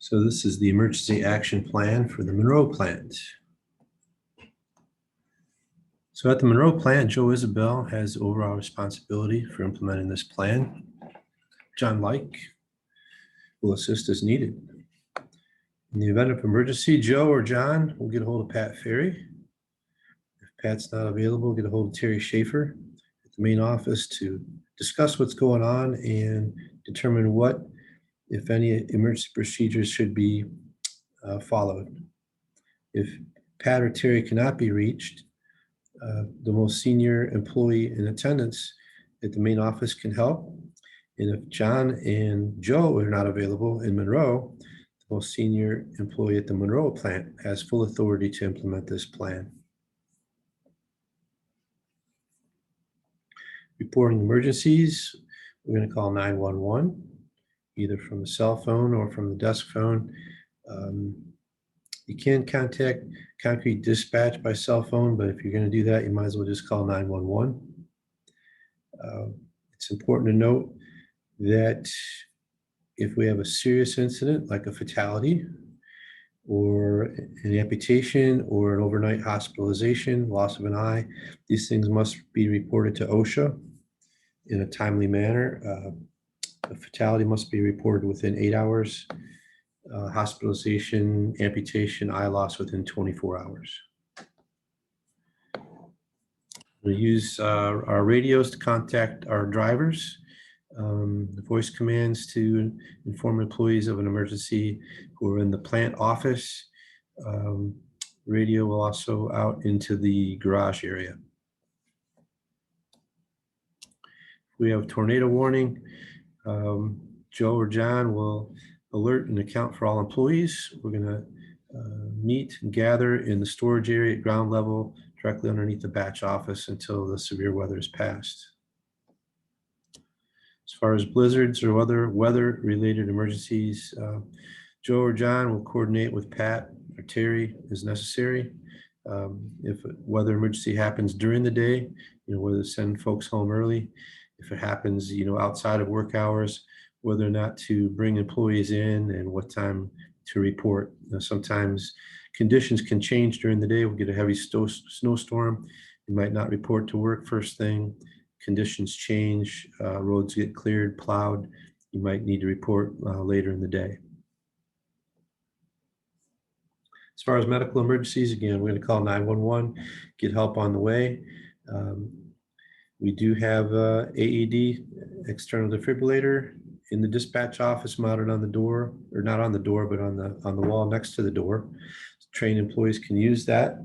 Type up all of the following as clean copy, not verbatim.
So this is the emergency action plan for the Monroe plant. So at the Monroe plant, Joe Isabel has overall responsibility for implementing this plan. John Like will assist as needed. In the event of emergency, Joe or John will get a hold of Pat Ferry. If Pat's not available, get a hold of Terry Schaefer at the main office to discuss what's going on and determine what, if any, emergency procedures should be followed. If Pat or Terry cannot be reached, the most senior employee in attendance at the main office can help. And if John and Joe are not available in Monroe, the most senior employee at the Monroe plant has full authority to implement this plan. Reporting emergencies, we're going to call 911, either from the cell phone or from the desk phone. You can contact concrete dispatch by cell phone, but if you're going to do that, you might as well just call 911. It's important to note that if we have a serious incident like a fatality or an amputation or an overnight hospitalization, loss of an eye, these things must be reported to OSHA in a timely manner. A fatality must be reported within 8 hours. Hospitalization, amputation, eye loss within 24 hours. We use our radios to contact our drivers, the voice commands to inform employees of an emergency who are in the plant office. Radio will also out into the garage area. If we have tornado warning, Joe or John will alert and account for all employees. We're going to meet and gather in the storage area at ground level directly underneath the batch office until the severe weather is passed. As far as blizzards or other weather-related emergencies, Joe or John will coordinate with Pat or Terry as necessary. If a weather emergency happens during the day, whether to send folks home early. If it happens, outside of work hours, whether or not to bring employees in and what time to report. Sometimes conditions can change during the day. We'll get a heavy snowstorm. You might not report to work first thing. Conditions change, roads get cleared, plowed. You might need to report later in the day. As far as medical emergencies, again, we're going to call 911, get help on the way. We do have AED, external defibrillator, in the dispatch office mounted on the door, or not on the door, but on the wall next to the door. Trained employees can use that,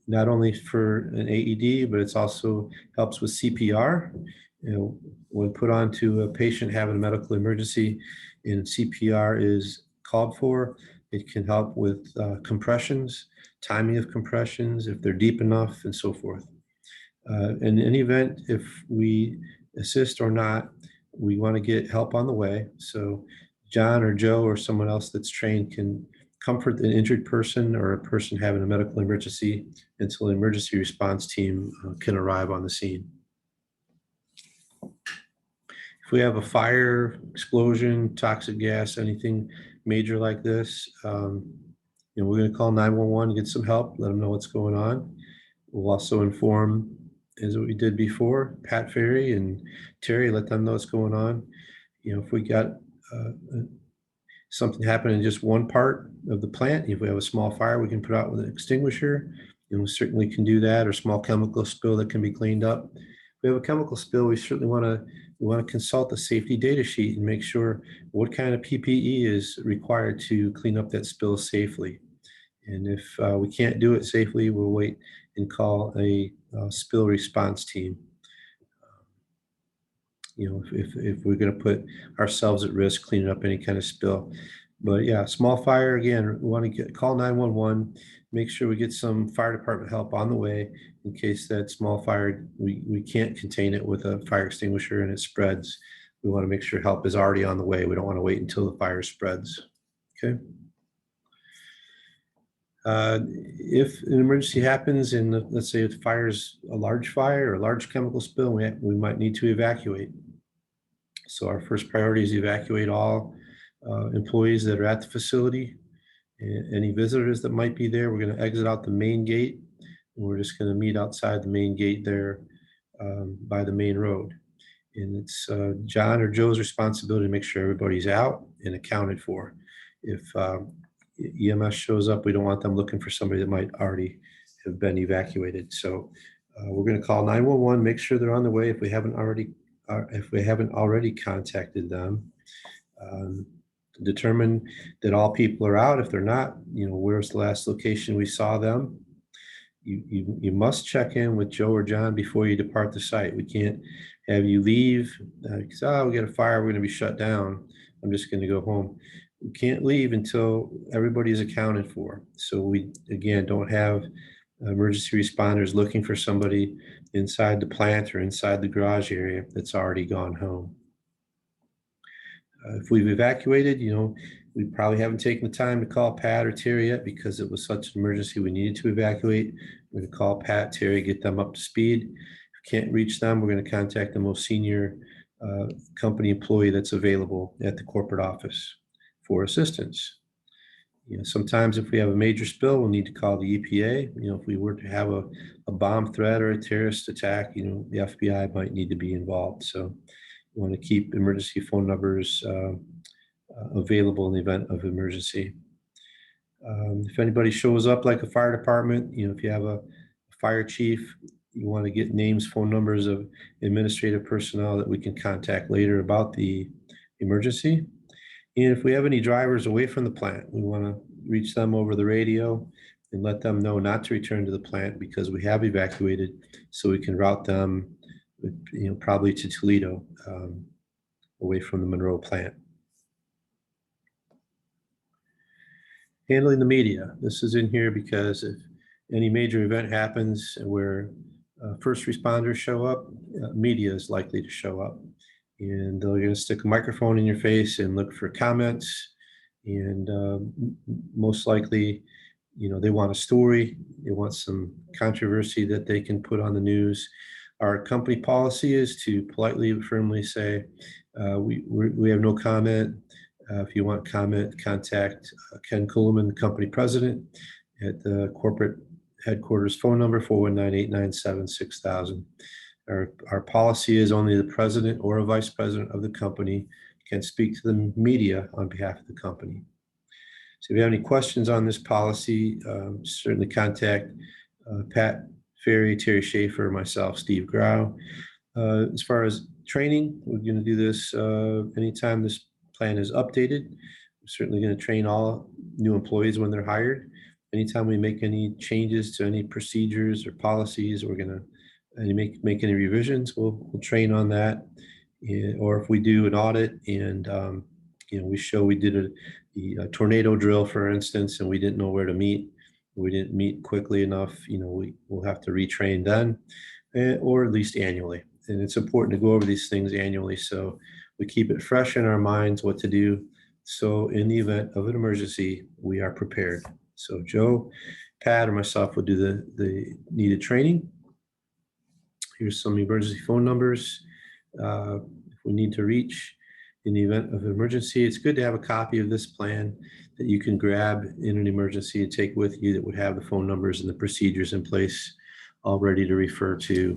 not only for an AED, but it's also helps with CPR. When put onto a patient having a medical emergency and CPR is called for, it can help with compressions, timing of compressions, if they're deep enough, and so forth. In any event, if we assist or not, we want to get help on the way. So John or Joe or someone else that's trained can comfort an injured person or a person having a medical emergency until the emergency response team can arrive on the scene. If we have a fire, explosion, toxic gas, anything major like this, we're going to call 911, get some help, let them know what's going on. We'll also inform, as we did before, Pat Ferry and Terry, let them know what's going on. If we got something happen in just one part of the plant, if we have a small fire, we can put out with an extinguisher, and we certainly can do that, or small chemical spill that can be cleaned up. If we have a chemical spill, we certainly want to consult the safety data sheet and make sure what kind of PPE is required to clean up that spill safely. And if we can't do it safely, we'll wait and call a spill response team. If we're going to put ourselves at risk cleaning up any kind of spill. But yeah, small fire, again, we want to call 911, make sure we get some fire department help on the way in case that small fire, we can't contain it with a fire extinguisher and it spreads. We want to make sure help is already on the way. We don't want to wait until the fire spreads. Okay. If an emergency happens and let's say it fires a large fire or a large chemical spill, we might need to evacuate. So our first priority is evacuate all employees that are at the facility. And any visitors that might be there, we're going to exit out the main gate. And we're just going to meet outside the main gate there by the main road. And it's John or Joe's responsibility to make sure everybody's out and accounted for. If EMS shows up, we don't want them looking for somebody that might already have been evacuated. So we're going to call 911, make sure they're on the way if we haven't already contacted them. Determine that all people are out. If they're not, where's the last location we saw them? You must check in with Joe or John before you depart the site. We can't have you leave because we got a fire, we're going to be shut down, I'm just going to go home. We can't leave until everybody's accounted for. So we, again, don't have emergency responders looking for somebody inside the plant or inside the garage area that's already gone home. If we've evacuated, we probably haven't taken the time to call Pat or Terry yet because it was such an emergency we needed to evacuate. We're going to call Pat, Terry, get them up to speed. If we can't reach them, we're going to contact the most senior company employee that's available at the corporate office for assistance. Sometimes if we have a major spill, we'll need to call the EPA. If we were to have a bomb threat or a terrorist attack, the FBI might need to be involved. So we want to keep emergency phone numbers available in the event of emergency. If anybody shows up like a fire department, if you have a fire chief, you want to get names, phone numbers of administrative personnel that we can contact later about the emergency. And if we have any drivers away from the plant, we want to reach them over the radio and let them know not to return to the plant because we have evacuated, so we can route them, probably to Toledo, away from the Monroe plant. Handling the media. This is in here because if any major event happens where first responders show up, media is likely to show up. And they're going to stick a microphone in your face and look for comments. And most likely, they want a story. They want some controversy that they can put on the news. Our company policy is to politely and firmly say, we have no comment. If you want comment, contact Ken Kuhlman, company president, at the corporate headquarters phone number 419-897-6000. Our policy is only the president or a vice president of the company can speak to the media on behalf of the company. So if you have any questions on this policy, certainly contact Pat Ferry, Terry Schaefer, myself, Steve Grau. As far as training, we're going to do this anytime this plan is updated. We're certainly going to train all new employees when they're hired. Anytime we make any changes to any procedures or policies, we're going to make any revisions, we'll train on that. Or if we do an audit and we show we did a tornado drill, for instance, and we didn't know where to meet, we didn't meet quickly enough, we'll have to retrain then, or at least annually. And it's important to go over these things annually so we keep it fresh in our minds what to do. So in the event of an emergency, we are prepared. So Joe, Pat, or myself will do the needed training. Here's some emergency phone numbers. If we need to reach in the event of an emergency, it's good to have a copy of this plan that you can grab in an emergency and take with you that would have the phone numbers and the procedures in place all ready to refer to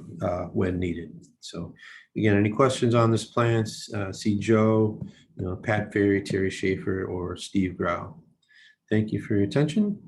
when needed. So again, any questions on this plan, see Joe, Pat Ferry, Terry Schaefer, or Steve Grau. Thank you for your attention.